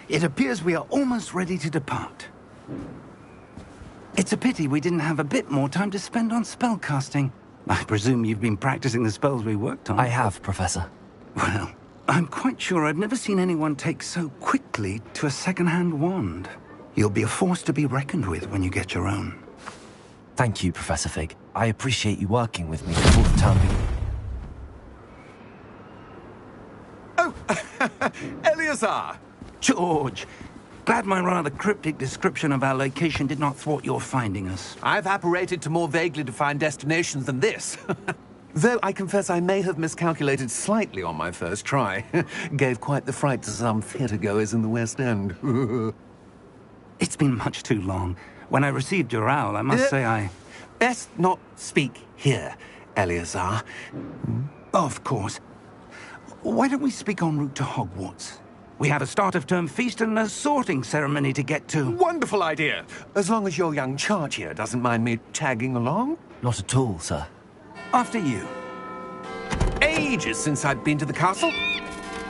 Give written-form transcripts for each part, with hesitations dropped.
It appears we are almost ready to depart. It's a pity we didn't have a bit more time to spend on spellcasting. I presume you've been practicing the spells we worked on. I have, Professor. Well, I'm quite sure I've never seen anyone take so quickly to a second-hand wand. You'll be a force to be reckoned with when you get your own. Thank you, Professor Fig. I appreciate you working with me for the time being. Oh, Eleazar! George, glad my rather cryptic description of our location did not thwart your finding us. I've apparated to more vaguely defined destinations than this. Though I confess I may have miscalculated slightly on my first try. Gave quite the fright to some theatre-goers in the West End. It's been much too long. When I received your owl, I must say I... Best not speak here, Eleazar. Of course. Why don't we speak en route to Hogwarts? We have a start-of-term feast and a sorting ceremony to get to. Wonderful idea! As long as your young charge here doesn't mind me tagging along. Not at all, sir. After you. Ages since I'd been to the castle.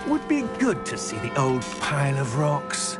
Would be good to see the old pile of rocks.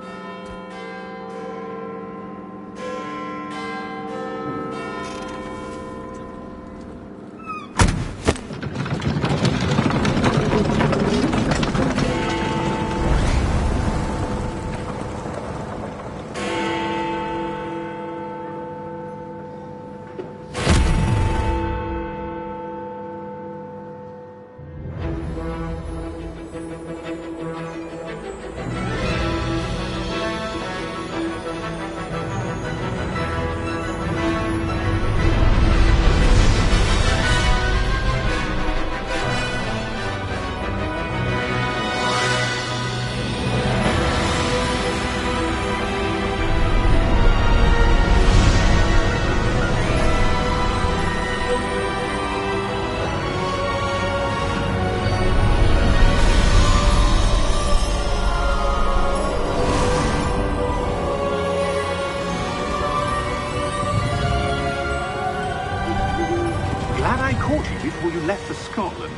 Before you left for Scotland.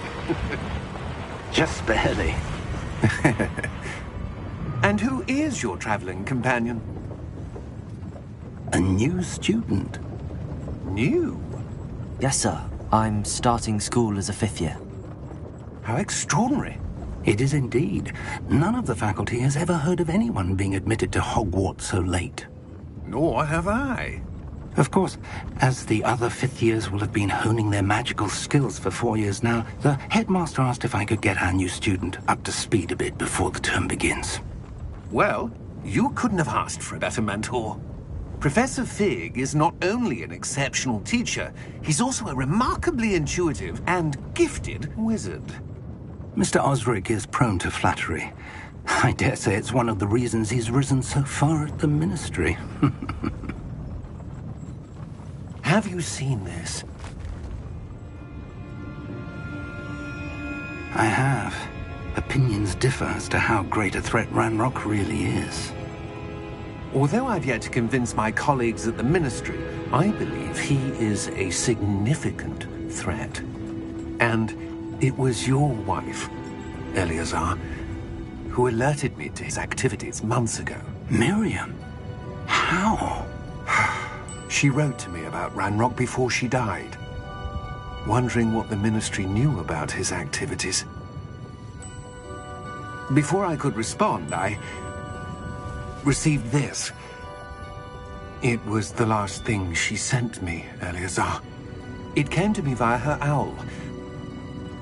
Just barely. And who is your traveling companion? A new student. New? Yes, sir. I'm starting school as a 5th year. How extraordinary. It is indeed. None of the faculty has ever heard of anyone being admitted to Hogwarts so late. Nor have I. Of course, as the other 5th years will have been honing their magical skills for 4 years now, the headmaster asked if I could get our new student up to speed a bit before the term begins. Well, you couldn't have asked for a better mentor. Professor Fig is not only an exceptional teacher, he's also a remarkably intuitive and gifted wizard. Mr. Osric is prone to flattery. I dare say it's one of the reasons he's risen so far at the Ministry. Have you seen this? I have. Opinions differ as to how great a threat Ranrock really is. Although I've yet to convince my colleagues at the Ministry, I believe he is a significant threat. And it was your wife, Eleazar, who alerted me to his activities months ago. Miriam? How? She wrote to me about Ranrock before she died, wondering what the Ministry knew about his activities. Before I could respond, I received this. It was the last thing she sent me, Eleazar. It came to me via her owl,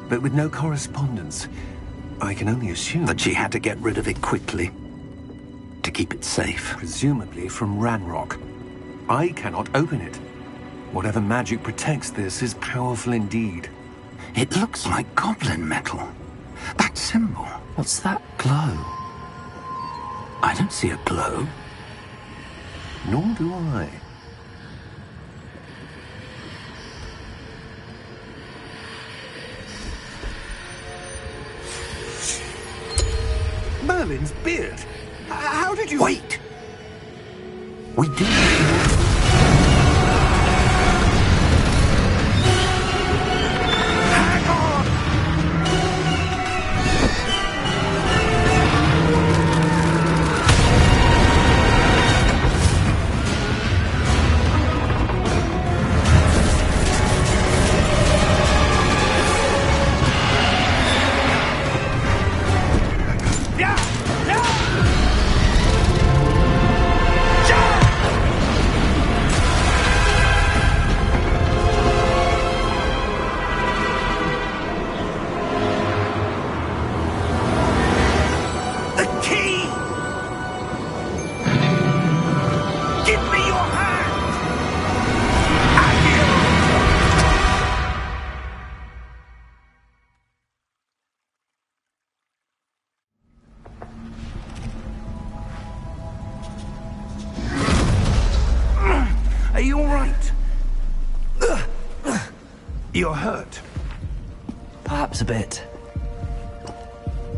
but with no correspondence. I can only assume that she had to get rid of it quickly, to keep it safe. Presumably from Ranrock. I cannot open it. Whatever magic protects this is powerful indeed. It looks like goblin metal. That symbol. What's that glow? I don't see a glow. Nor do I. Merlin's beard. How did you... Wait! We do... Are you all right? You're hurt. Perhaps a bit.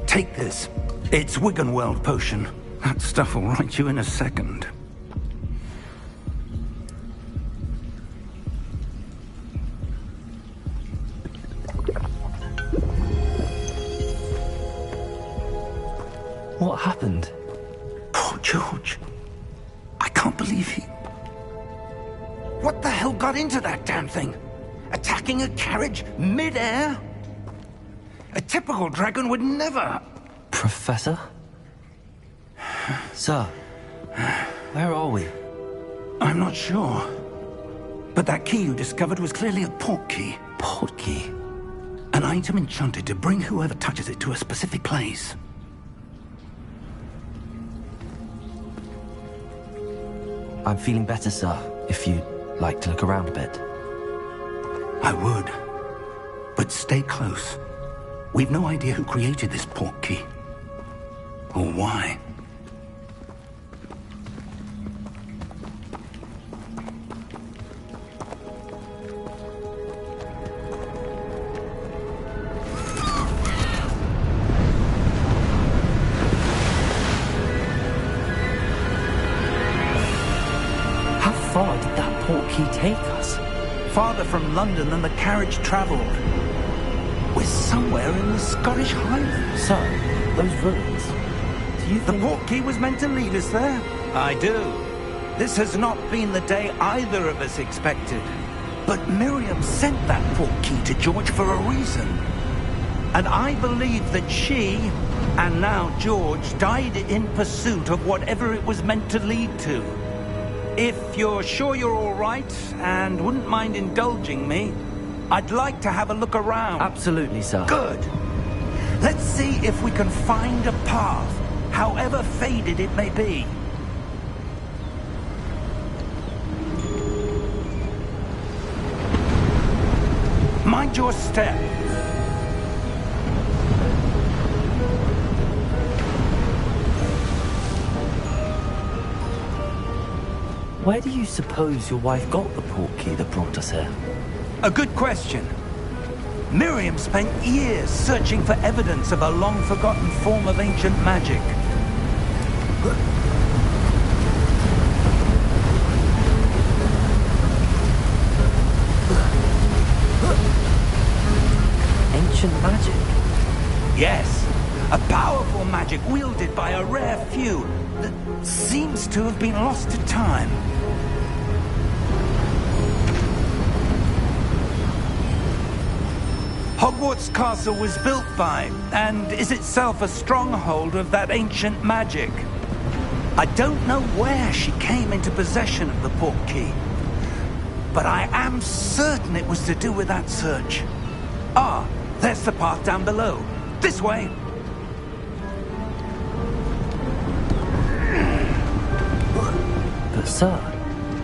Take this. It's Wiggenweld potion. That stuff will right you in a second. What happened? Poor George. I can't believe he... What the hell got into that damn thing? Attacking a carriage mid-air? A typical dragon would never... Professor? Sir, where are we? I'm not sure. But that key you discovered was clearly a port key. Port key? An item enchanted to bring whoever touches it to a specific place. I'm feeling better, sir, if you'd like to look around a bit. I would. But stay close. We've no idea who created this port key. Or why. How far did that port key take us? Farther from London than the carriage travelled. We're somewhere in the Scottish Highlands. Sir, those ruins. Do you The think... port key was meant to lead us there? I do. This has not been the day either of us expected. But Miriam sent that port key to George for a reason. And I believe that she, and now George, died in pursuit of whatever it was meant to lead to. If you're sure you're all right, and wouldn't mind indulging me, I'd like to have a look around. Absolutely, sir. Good. Let's see if we can find a path, however faded it may be. Mind your step. Where do you suppose your wife got the port key that brought us here? A good question. Miriam spent years searching for evidence of a long-forgotten form of ancient magic. Ancient magic? Yes, a powerful magic wielded by a rare few that seems to have been lost to time. Hogwarts Castle was built by, and is itself a stronghold of that ancient magic. I don't know where she came into possession of the port key, but I am certain it was to do with that search. Ah, there's the path down below. This way. But sir,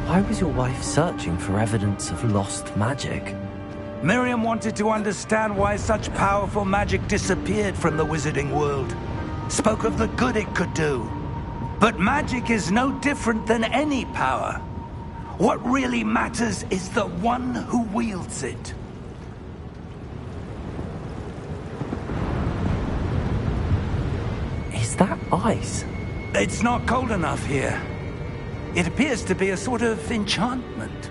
why was your wife searching for evidence of lost magic? Miriam wanted to understand why such powerful magic disappeared from the wizarding world. Spoke of the good it could do. But magic is no different than any power. What really matters is the one who wields it. Is that ice? It's not cold enough here. It appears to be a sort of enchantment.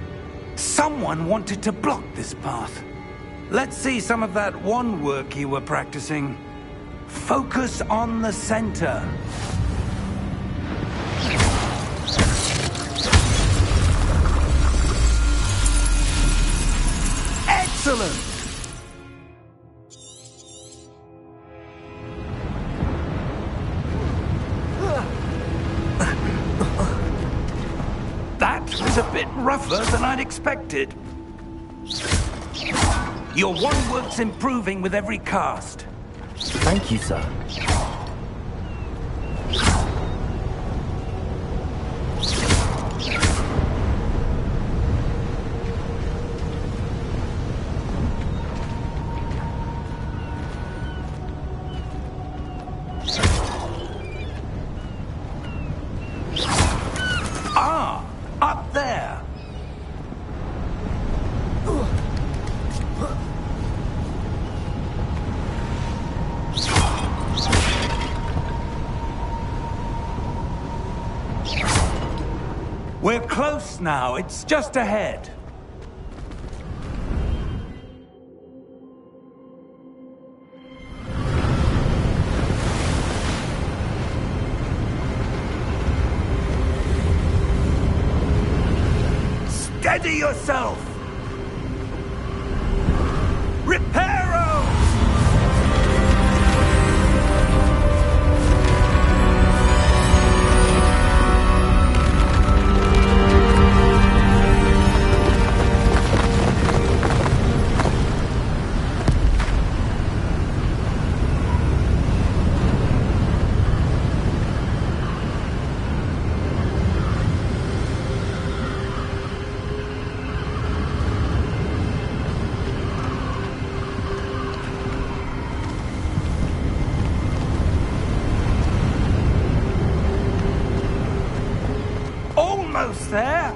Someone wanted to block this path. Let's see some of that wand work you were practicing. Focus on the center. Excellent! That was a bit rougher than I'd expected. Your wand work's improving with every cast. Thank you, sir. Ah, up there. close now. It's just ahead. Steady yourself! Reparo! Almost there.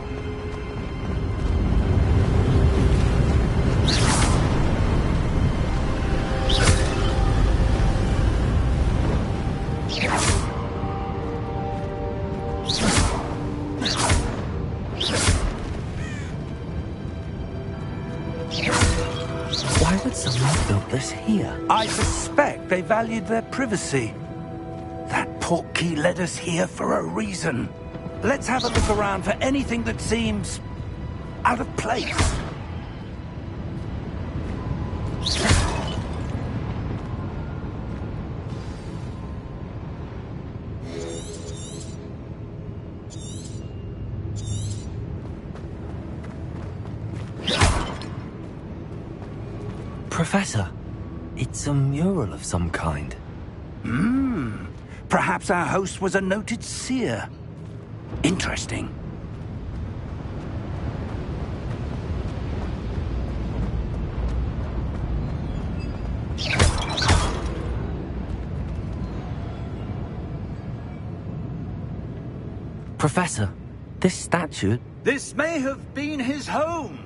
Why would someone build this here? I suspect they valued their privacy. That portkey led us here for a reason. Let's have a look around for anything that seems out of place. Professor, it's a mural of some kind. Perhaps our host was a noted seer. Interesting. Professor, this statue... This may have been his home.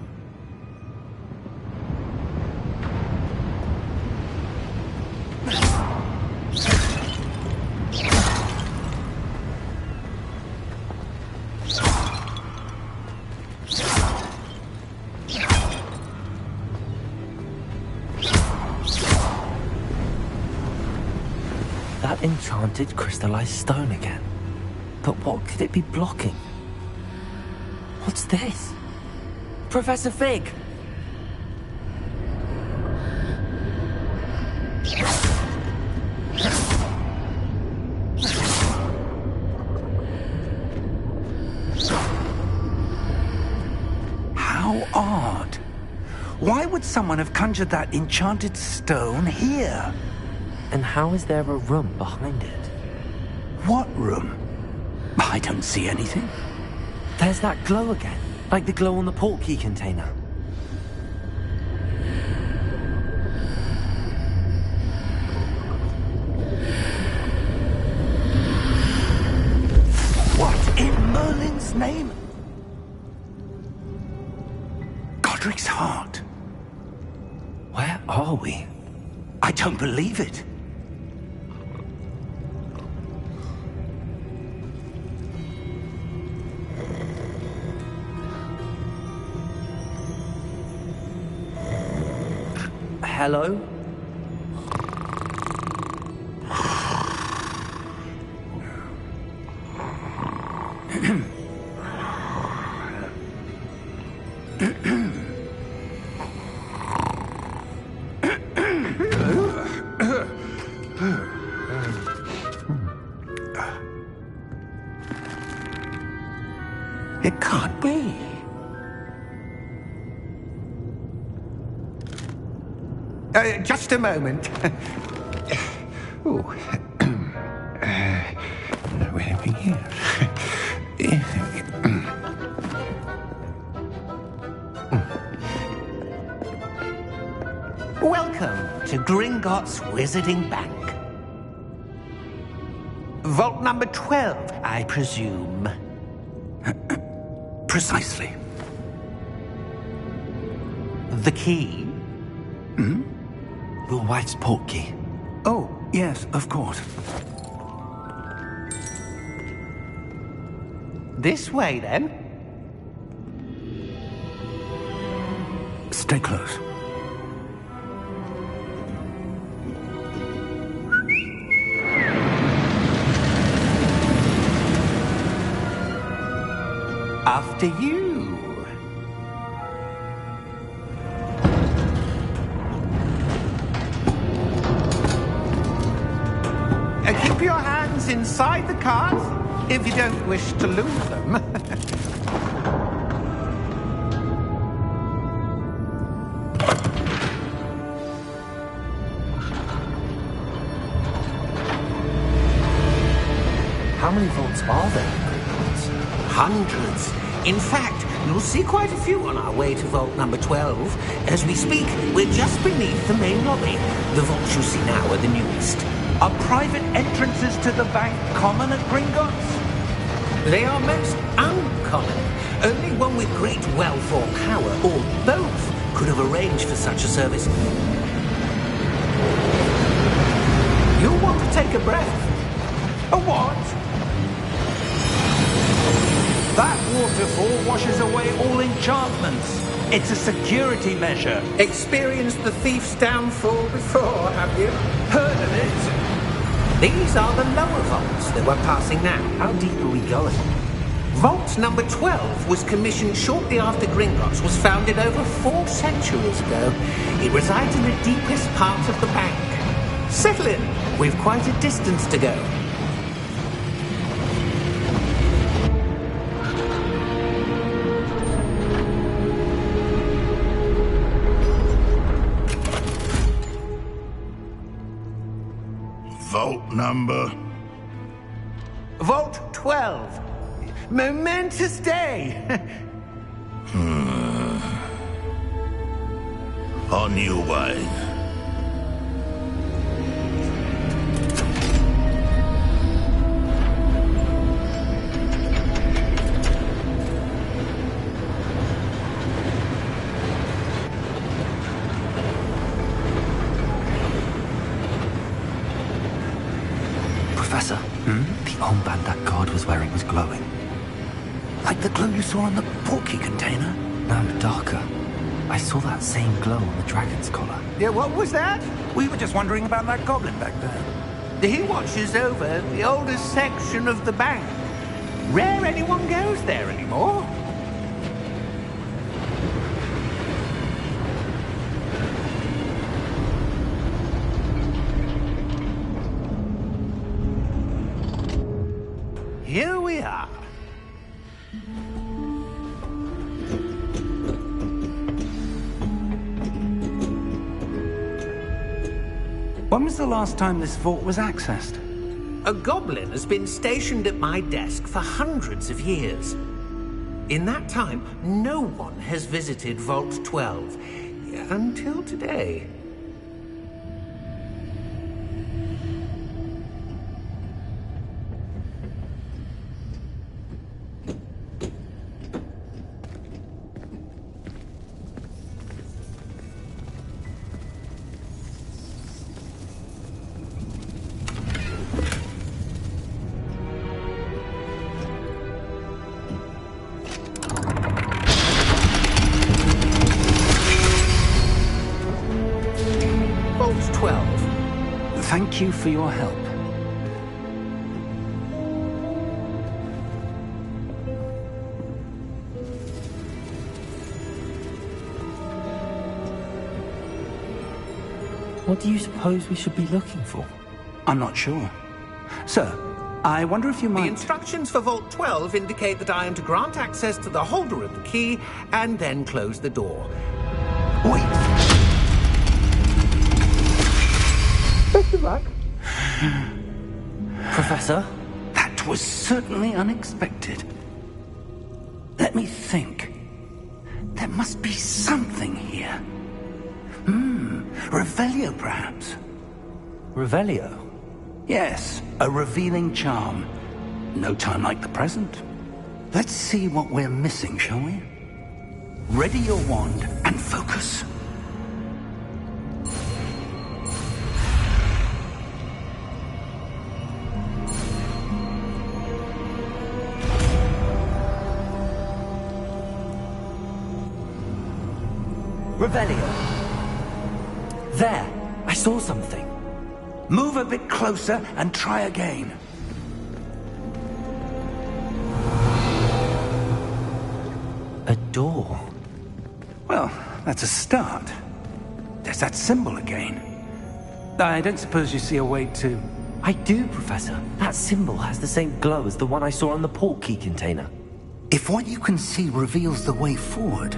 That enchanted crystallized stone again. But what could it be blocking? What's this? Professor Fig! How odd. Why would someone have conjured that enchanted stone here? And how is there a room behind it? What room? I don't see anything. There's that glow again, like the glow on the portkey container. What in Merlin's name? Godric's heart. Where are we? I don't believe it. Hello? It can't be. Just a moment. Oh. Where are we here? Welcome to Gringotts Wizarding Bank. Vault number 12, I presume. Precisely. The key? Your wife's portkey. Oh, yes, of course. This way, then. Stay close. After you. Keep your hands inside the cart if you don't wish to lose them. How many vaults are there? Hundreds. In fact, you'll see quite a few on our way to vault number 12. As we speak, we're just beneath the main lobby. The vaults you see now are the newest. Are private entrances to the bank common at Gringotts? They are most uncommon. Only one with great wealth or power, or both, could have arranged for such a service. You'll want to take a breath. A what? That waterfall washes away all enchantments. It's a security measure. Experienced the thief's downfall before, have you? Heard of it? These are the lower vaults that we're passing now. How deep are we going? Vault number 12 was commissioned shortly after Gringotts was founded over 4 centuries ago. It resides in the deepest part of the bank. Settle in. We've quite a distance to go. Vault number? Vault 12. Momentous day. On your way. Professor, the armband that guard was wearing was glowing. Like the glow you saw on the porky container? No, darker. I saw that same glow on the dragon's collar. Yeah, what was that? We were just wondering about that goblin back there. He watches over the oldest section of the bank. Rare anyone goes there anymore. Here we are. When was the last time this vault was accessed? A goblin has been stationed at my desk for hundreds of years. In that time, no one has visited Vault 12. Until today. Vault 12. Thank you for your help. What do you suppose we should be looking for? I'm not sure. Sir, I wonder if you The might... instructions for Vault 12 indicate that I am to grant access to the holder of the key and then close the door. Wait! Best of luck. Professor? That was certainly unexpected. Let me think. There must be something here. Revelio, perhaps? Revelio? Yes, a revealing charm. No time like the present. Let's see what we're missing, shall we? Ready your wand and focus. Revelio. There, I saw something. Move a bit closer and try again. A door. Well, that's a start. There's that symbol again. I don't suppose you see a way to... I do, Professor. That symbol has the same glow as the one I saw on the port key container. If what you can see reveals the way forward,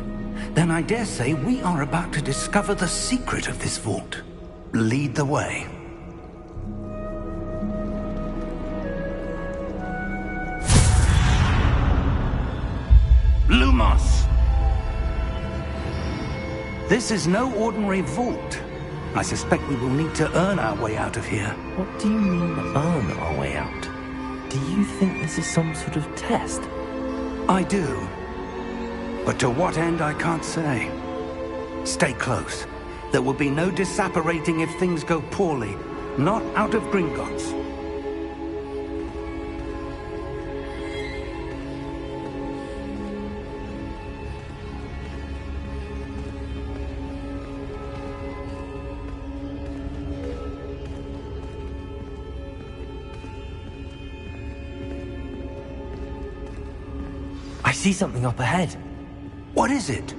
then I dare say we are about to discover the secret of this vault. Lead the way. Lumos! This is no ordinary vault. I suspect we will need to earn our way out of here. What do you mean, earn our way out? Do you think this is some sort of test? I do. But to what end, I can't say. Stay close. There will be no disapparating if things go poorly. Not out of Gringotts. I see something up ahead. What is it?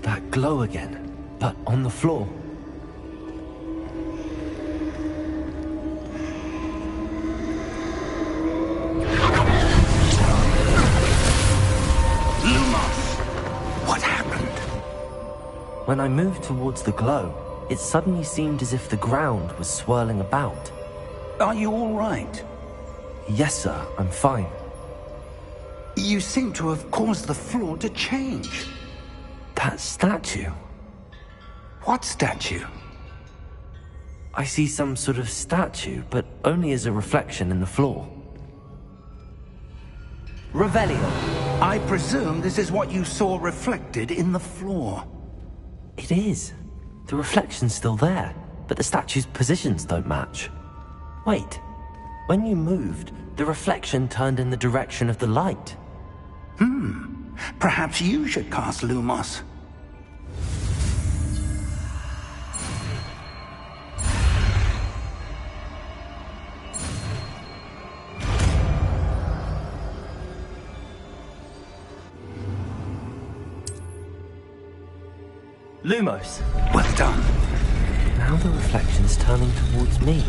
That glow again, but on the floor. Lumos! What happened? When I moved towards the glow, it suddenly seemed as if the ground was swirling about. Are you all right? Yes, sir, I'm fine. You seem to have caused the floor to change. That statue. What statue? I see some sort of statue, but only as a reflection in the floor. Revelio. I presume this is what you saw reflected in the floor. It is. The reflection's still there, but the statue's positions don't match. Wait. When you moved, the reflection turned in the direction of the light. Perhaps you should cast Lumos. Lumos. Well done. Now the reflection's turning towards me.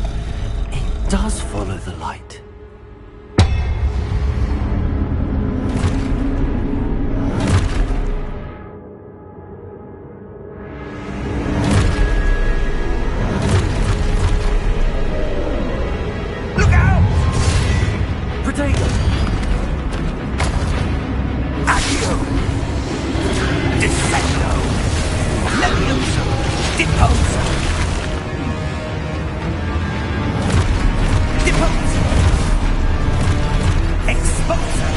It does follow the light. Look out! Potato! Accio! Defendo! Levioso! Deposa! Deposa! Exposa!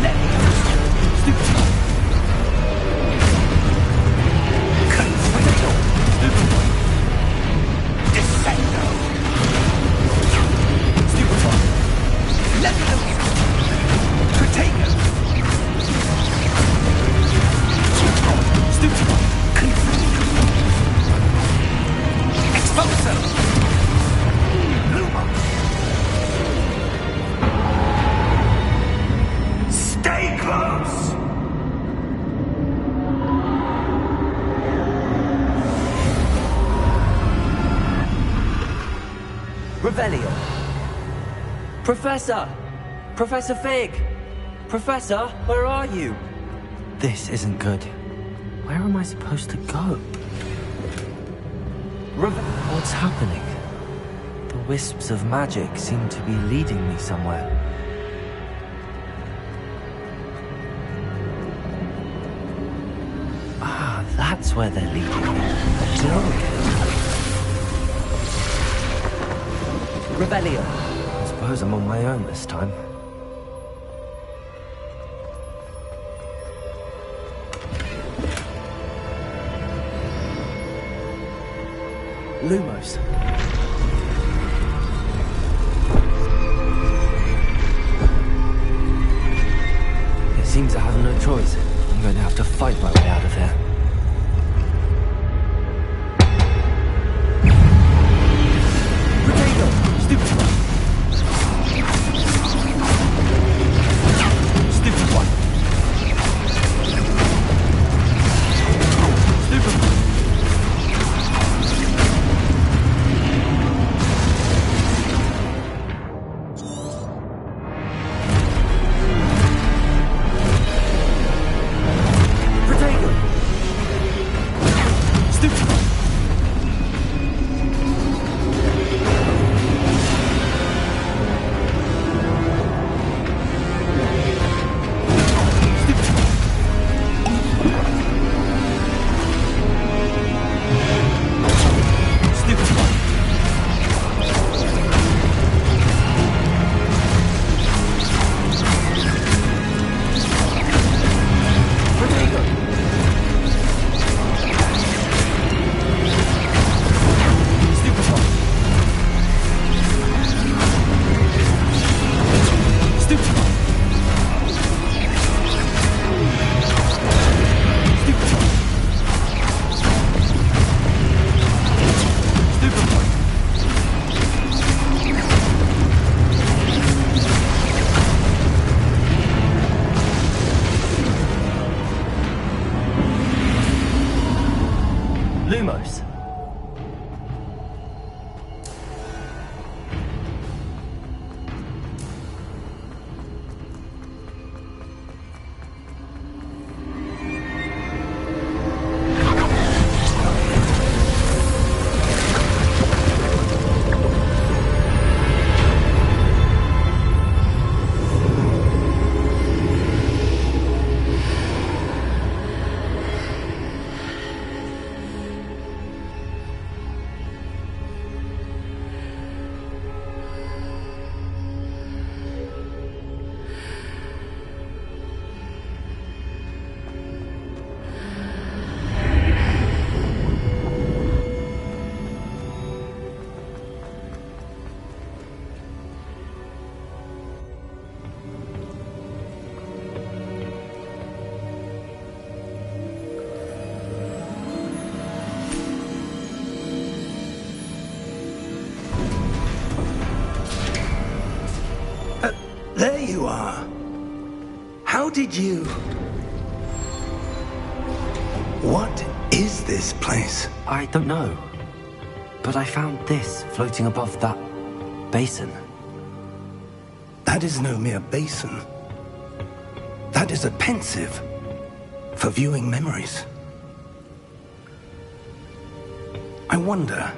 Levioso! Stuccio! Confundo! Descendo! Stupefy! Levioso! Potato! Stupefy! Confundo! Exposo! Lumos! Stay close! Revelio. Professor! Professor Fig! Professor, where are you? This isn't good. Where am I supposed to go? What's happening? The wisps of magic seem to be leading me somewhere. Ah, that's where they're leading me. A glow again. Revelio. I suppose I'm on my own this time. Lumos. It seems I have no choice. I'm going to have to fight my way out of here. Lumos. There you are. How did you... What is this place? I don't know. But I found this floating above that basin. That is no mere basin. That is a pensive for viewing memories. I wonder...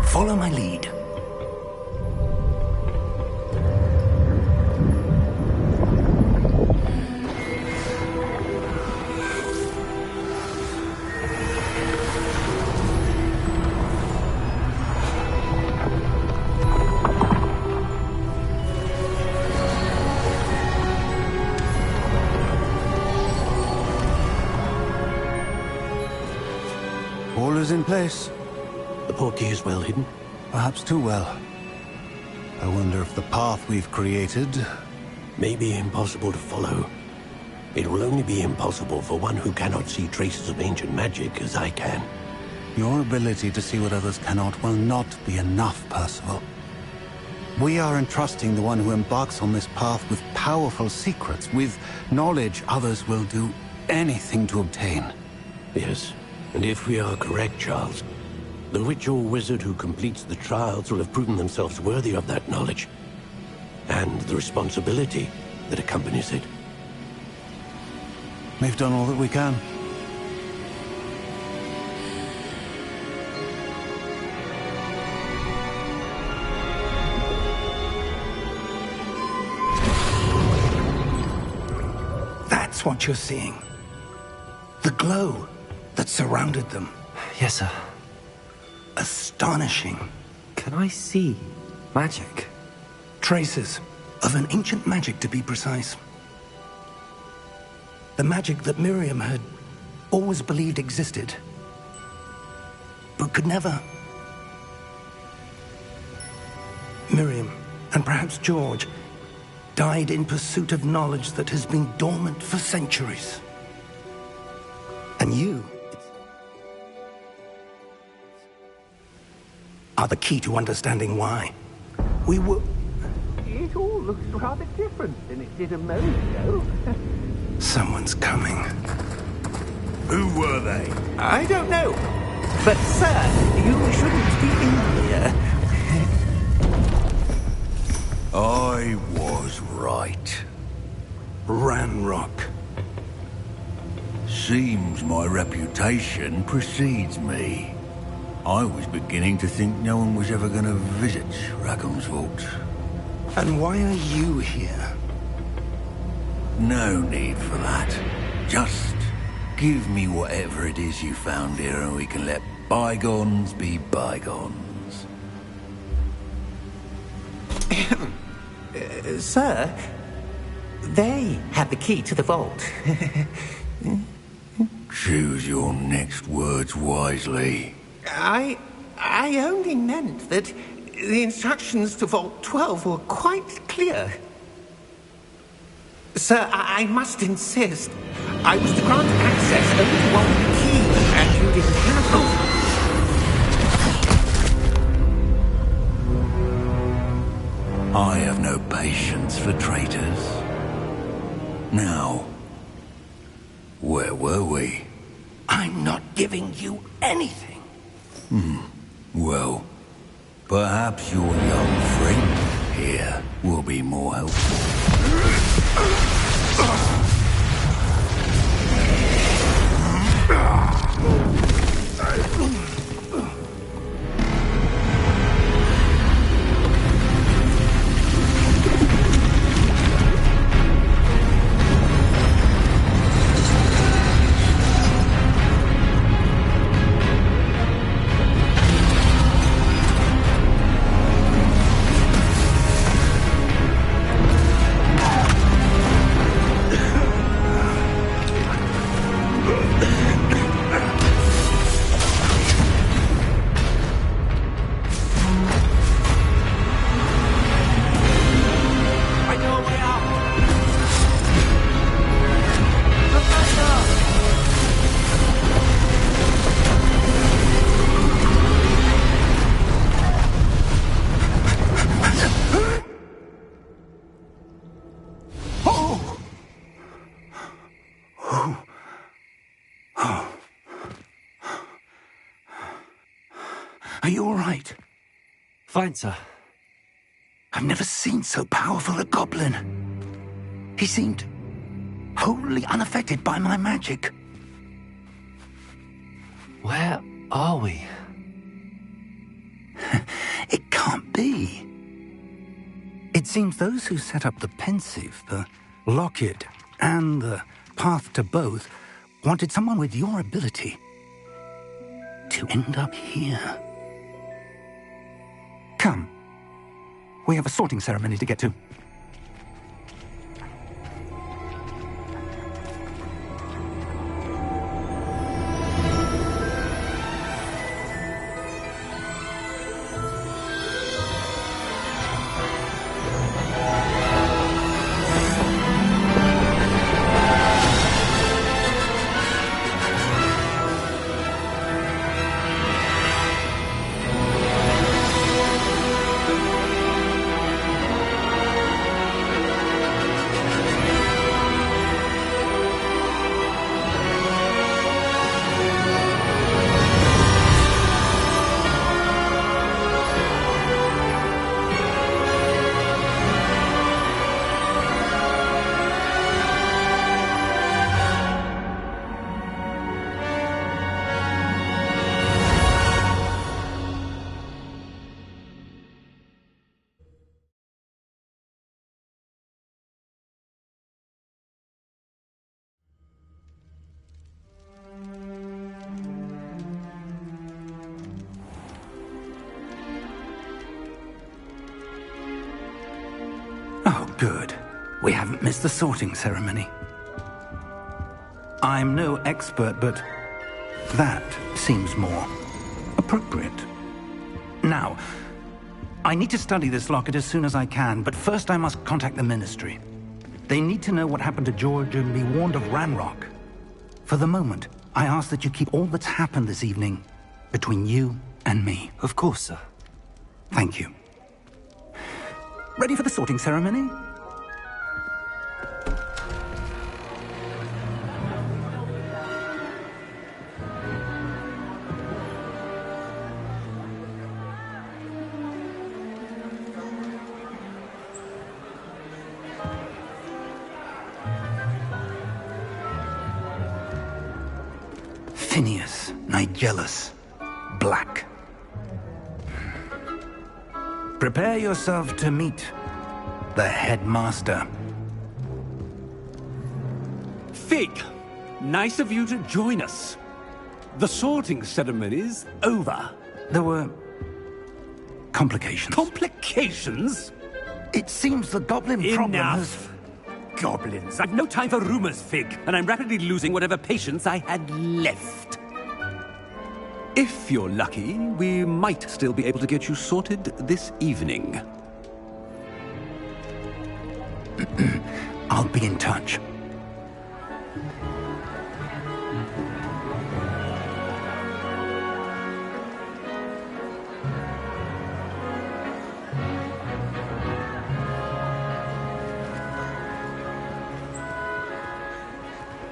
Follow my lead. All is in place. The portkey is well hidden. Perhaps too well. I wonder if the path we've created... May be impossible to follow. It will only be impossible for one who cannot see traces of ancient magic as I can. Your ability to see what others cannot will not be enough, Percival. We are entrusting the one who embarks on this path with powerful secrets, with knowledge others will do anything to obtain. Yes, and if we are correct, Charles, the witch or wizard who completes the trials will have proven themselves worthy of that knowledge, and the responsibility that accompanies it. We've done all that we can. That's what you're seeing. The glow that surrounded them. Yes, sir. Astonishing. Can I see magic? Traces of an ancient magic, to be precise. The magic that Miriam had always believed existed, but could never. Miriam, and perhaps George, died in pursuit of knowledge that has been dormant for centuries. And you are the key to understanding why. We were... It all looks rather different than it did a moment ago. Someone's coming. Who were they? I don't know. But, sir, you shouldn't be in here. I was right. Ranrock. Seems my reputation precedes me. I was beginning to think no one was ever going to visit Rackham's Vault. And why are you here? No need for that. Just give me whatever it is you found here and we can let bygones be bygones. Sir, they had the key to the vault. Choose your next words wisely. I only meant that the instructions to Vault 12 were quite clear. Sir, I must insist. I was to grant access only to one key, and you didn't have them. for traitors. Now, where were we? I'm not giving you anything. Well, perhaps your young friend here will be more helpful. Are you all right? Fine, sir. I've never seen so powerful a goblin. He seemed wholly unaffected by my magic. Where are we? It can't be. It seems those who set up the Pensive, the Locket, and the Path to Both wanted someone with your ability to end up here. Come. We have a sorting ceremony to get to. Oh, good. We haven't missed the sorting ceremony. I'm no expert, but that seems more appropriate. Now, I need to study this locket as soon as I can, but first I must contact the Ministry. They need to know what happened to George and be warned of Ranrock. For the moment, I ask that you keep all that's happened this evening between you and me. Of course, sir. Thank you. Ready for the sorting ceremony? Phineas, Nigellus, Black. Prepare yourself to meet the headmaster. Fig, nice of you to join us. The sorting ceremony's over. There were complications. Complications? It seems the goblin problem has... Enough. Goblins. I've no time for rumors, Fig, and I'm rapidly losing whatever patience I had left. If you're lucky, we might still be able to get you sorted this evening. I'll be in touch.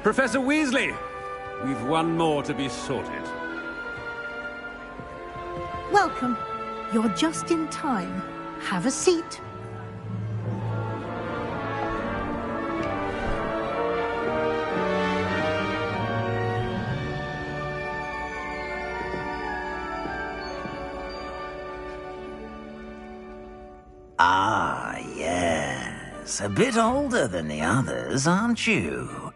Professor Weasley, we've one more to be sorted. Welcome. You're just in time. Have a seat. Ah, yes. A bit older than the others, aren't you?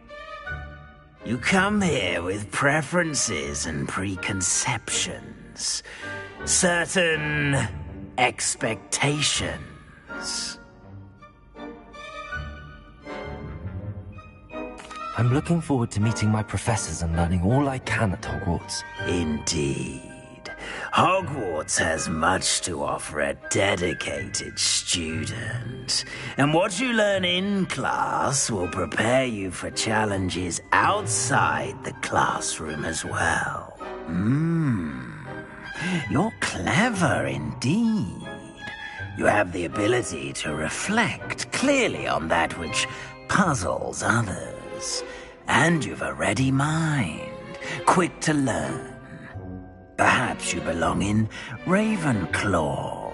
You come here with preferences and preconceptions. Certain expectations. I'm looking forward to meeting my professors and learning all I can at Hogwarts. Indeed. Hogwarts has much to offer a dedicated student. And what you learn in class will prepare you for challenges outside the classroom as well. You're clever indeed. You have the ability to reflect clearly on that which puzzles others. And you've a ready mind, quick to learn. Perhaps you belong in Ravenclaw.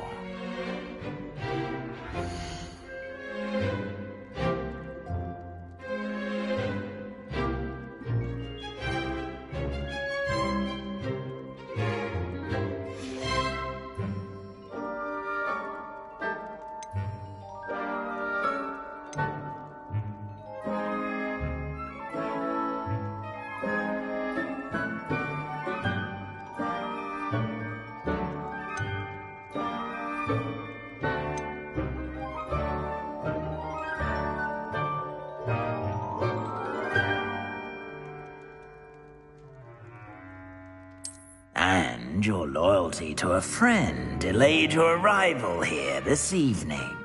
And your loyalty to a friend delayed your arrival here this evening.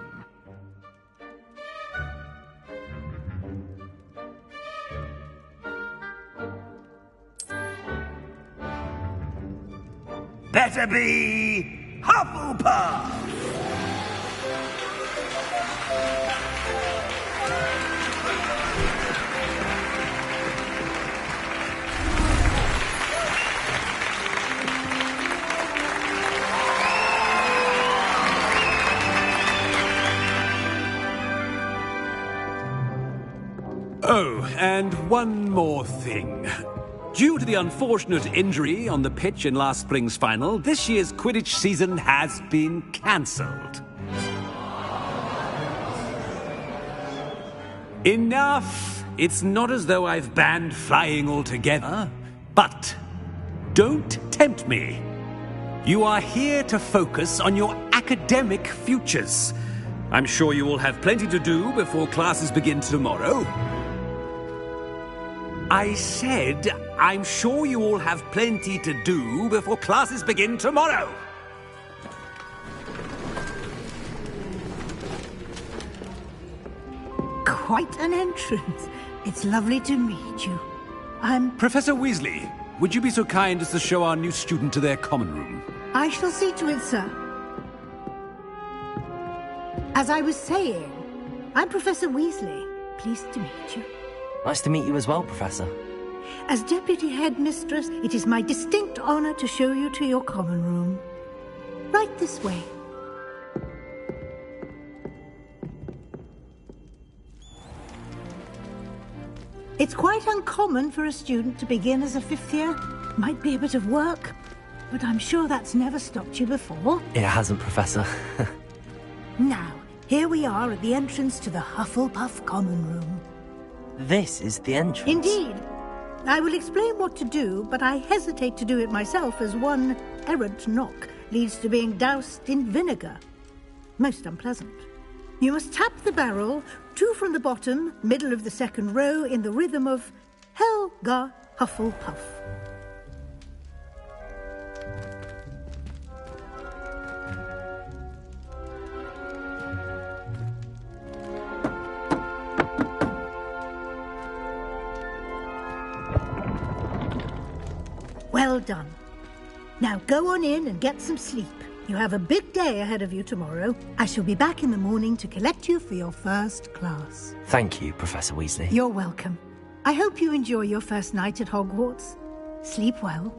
Better be Hufflepuff! Oh, and one more thing. Due to the unfortunate injury on the pitch in last spring's final, this year's Quidditch season has been cancelled. Enough! It's not as though I've banned flying altogether, but don't tempt me. You are here to focus on your academic futures. I'm sure you will have plenty to do before classes begin tomorrow. I said, I'm sure you all have plenty to do before classes begin tomorrow. Quite an entrance. It's lovely to meet you. I'm... Professor Weasley, would you be so kind as to show our new student to their common room? I shall see to it, sir. As I was saying, I'm Professor Weasley. Pleased to meet you. Nice to meet you as well, Professor. As Deputy Headmistress, it is my distinct honor to show you to your common room. Right this way. It's quite uncommon for a student to begin as a fifth year. Might be a bit of work, but I'm sure that's never stopped you before. It hasn't, Professor. Now, here we are at the entrance to the Hufflepuff Common Room. This is the entrance. Indeed. I will explain what to do, but I hesitate to do it myself as one errant knock leads to being doused in vinegar. Most unpleasant. You must tap the barrel, 2 from the bottom, middle of the second row, in the rhythm of Helga Hufflepuff. Well done. Now go on in and get some sleep. You have a big day ahead of you tomorrow. I shall be back in the morning to collect you for your first class. Thank you, Professor Weasley. You're welcome. I hope you enjoy your first night at Hogwarts. Sleep well.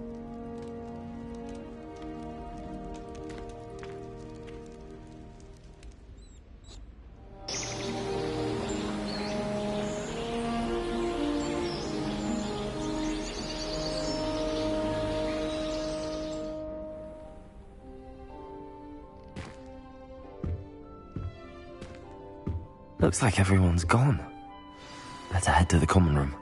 Looks like everyone's gone. Better head to the common room.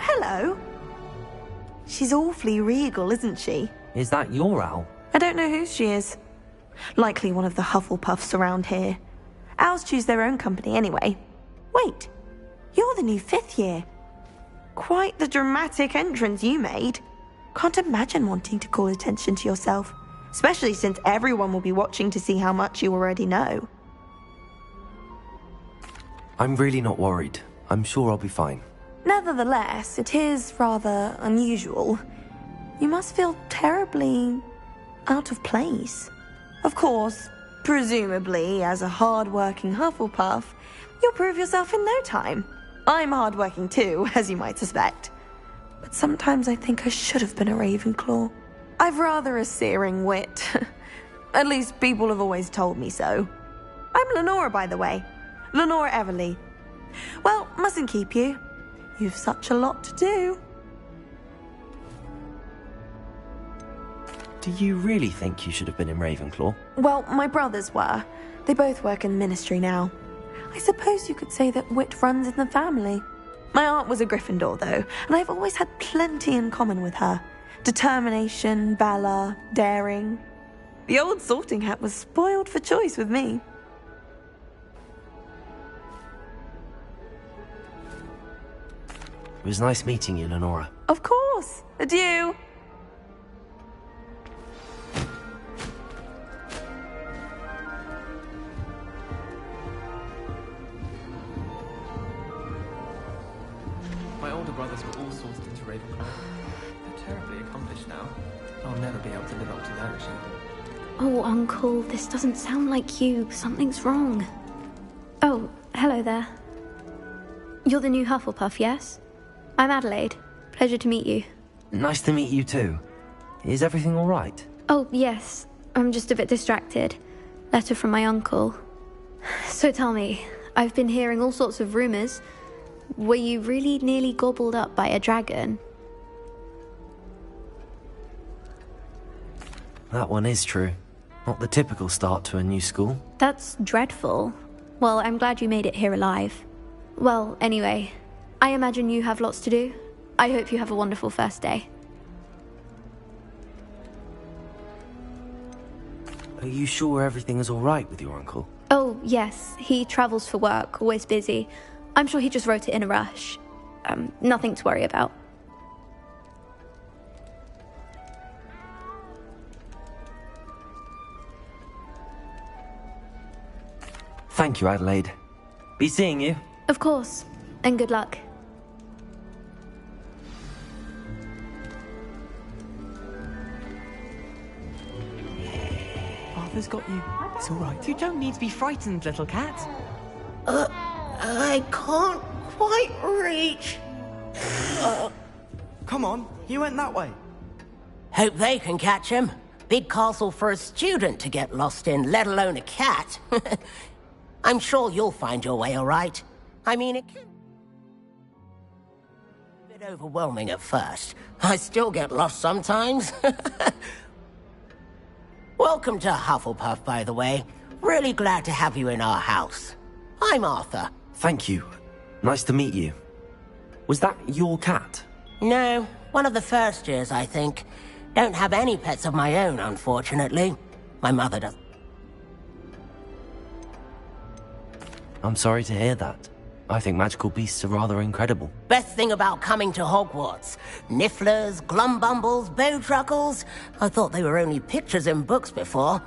Hello. She's awfully regal, isn't she? Is that your owl? I don't know who she is. Likely one of the Hufflepuffs around here. Owls choose their own company anyway. Wait, you're the new 5th year. Quite the dramatic entrance you made. Can't imagine wanting to call attention to yourself, especially since everyone will be watching to see how much you already know. I'm really not worried. I'm sure I'll be fine. Nevertheless, it is rather unusual. You must feel terribly out of place. Of course, presumably, as a hard-working Hufflepuff, you'll prove yourself in no time. I'm hard-working too, as you might suspect. But sometimes I think I should have been a Ravenclaw. I've rather a searing wit. At least people have always told me so. I'm Lenora, by the way. Lenora Everly. Well, mustn't keep you. You've such a lot to do. Do you really think you should have been in Ravenclaw? Well, my brothers were. They both work in the ministry now. I suppose you could say that wit runs in the family. My aunt was a Gryffindor, though, and I've always had plenty in common with her. Determination, valor, daring. The old sorting hat was spoiled for choice with me. It was nice meeting you, Lenora. Of course. Adieu. My older brothers were all sorted into Ravenclaw. They're terribly accomplished now. I'll never be able to live up to that achievement. Oh, Uncle, this doesn't sound like you. Something's wrong. Oh, hello there. You're the new Hufflepuff, yes? I'm Adelaide. Pleasure to meet you. Nice to meet you too. Is everything all right? Oh, yes. I'm just a bit distracted. Letter from my uncle. So tell me, I've been hearing all sorts of rumors. Were you really nearly gobbled up by a dragon? That one is true. Not the typical start to a new school. That's dreadful. Well, I'm glad you made it here alive. Well, anyway, I imagine you have lots to do. I hope you have a wonderful first day. Are you sure everything is all right with your uncle? Oh, yes. He travels for work, always busy. I'm sure he just wrote it in a rush. Nothing to worry about. Thank you, Adelaide. Be seeing you. Of course. And good luck. Arthur's got you. It's all right. You don't need to be frightened, little cat. I can't quite reach. Come on, he went that way. Hope they can catch him. Big castle for a student to get lost in, let alone a cat. I'm sure you'll find your way all right. I mean, it can be a bit overwhelming at first. I still get lost sometimes. Welcome to Hufflepuff, by the way. Really glad to have you in our house. I'm Arthur. Thank you. Nice to meet you. Was that your cat? No, one of the first years, I think. Don't have any pets of my own, unfortunately. My mother does. I'm sorry to hear that. I think magical beasts are rather incredible. Best thing about coming to Hogwarts. Nifflers, glumbumbles, bowtruckles. I thought they were only pictures in books before.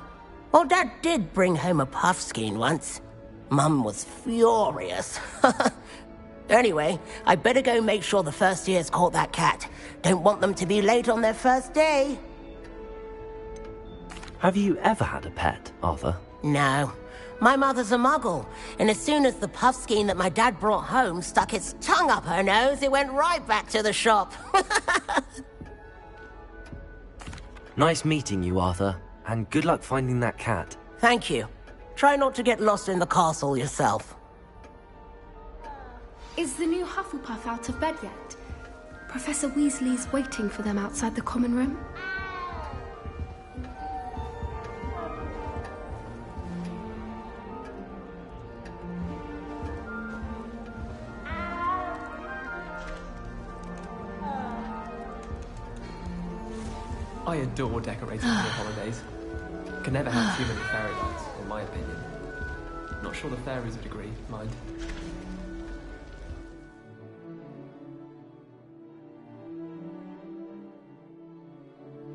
Well, Dad did bring home a puffskein once. Mum was furious. Anyway, I better go make sure the first years caught that cat. Don't want them to be late on their first day. Have you ever had a pet, Arthur? No. My mother's a muggle, and as soon as the puffskein that my dad brought home stuck its tongue up her nose, it went right back to the shop. Nice meeting you, Arthur, and good luck finding that cat. Thank you. Try not to get lost in the castle yourself. Is the new Hufflepuff out of bed yet? Professor Weasley's waiting for them outside the common room. I adore decorating for the holidays. Can never have too many fairy lights, in my opinion. Not sure the fairies would agree, mind.